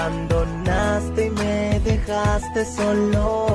abandonaste y me dejaste solo,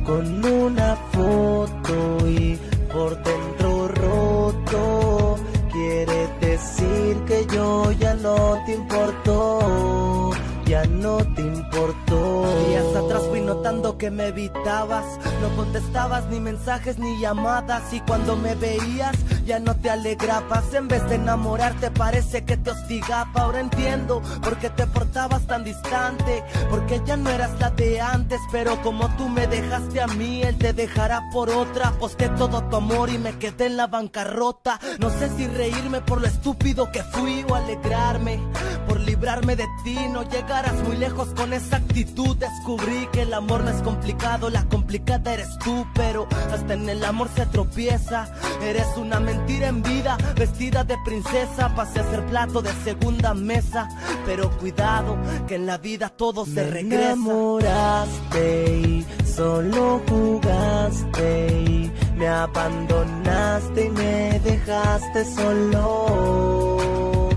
con una foto y por dentro roto. Quiere decir que yo ya no te importo, ya no te importó. Días atrás fui notando que me evitabas, no contestabas ni mensajes ni llamadas, y cuando me veías ya no te alegrabas. En vez de enamorarte parece que te hostigaba. Ahora entiendo por qué te portabas tan distante, porque ya no eras la de antes. Pero como tú me dejaste a mí, él te dejará por otra. Aposté todo tu amor y me quedé en la bancarrota. No sé si reírme por lo estúpido que fui o alegrarme por librarme de ti. No llegarás muy lejos con esa actitud. Descubrí que el amor no es complicado, la complicada eres tú. Pero hasta en el amor se tropieza. Eres una mentira en vida, vestida de princesa. Pasé a ser plato de segunda mesa. Pero cuidado, que en la vida todo se regresa. Me enamoraste y solo jugaste, y me abandonaste y me dejaste solo,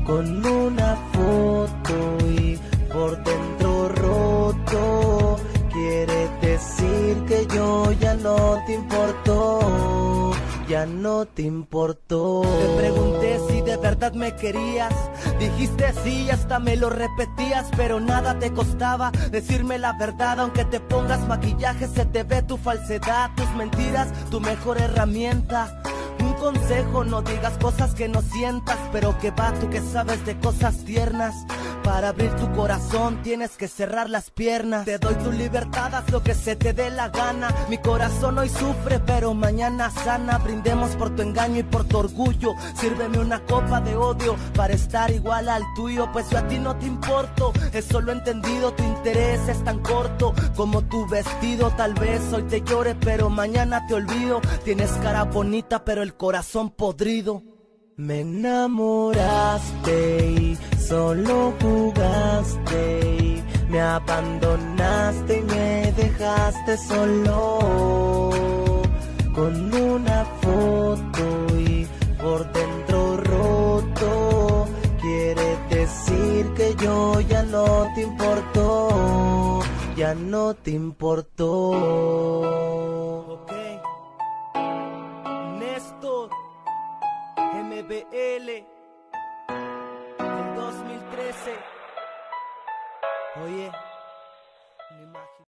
con una foto y por dentro roto. Quiere decir que yo ya no te importo, ya no te importó. Te pregunté si de verdad me querías, dijiste sí, hasta me lo repetías. Pero nada te costaba decirme la verdad. Aunque te pongas maquillaje se te ve tu falsedad, tus mentiras, tu mejor herramienta. Un consejo, no digas cosas que no sientas, pero que va, tú que sabes de cosas tiernas. Para abrir tu corazón tienes que cerrar las piernas. Te doy tu libertad, haz lo que se te dé la gana. Mi corazón hoy sufre, pero mañana sana. Brindemos por tu engaño y por tu orgullo. Sírveme una copa de odio para estar igual al tuyo. Pues yo a ti no te importo, eso lo he entendido. Tu interés es tan corto como tu vestido. Tal vez hoy te llore, pero mañana te olvido. Tienes cara bonita, pero el corazón podrido. Me enamoraste y solo jugaste, y me abandonaste y me dejaste solo, con una foto y por dentro roto. Quiere decir que yo ya no te importo, ya no te importó. Ok, Néstor, MBL, el 2013. Oye.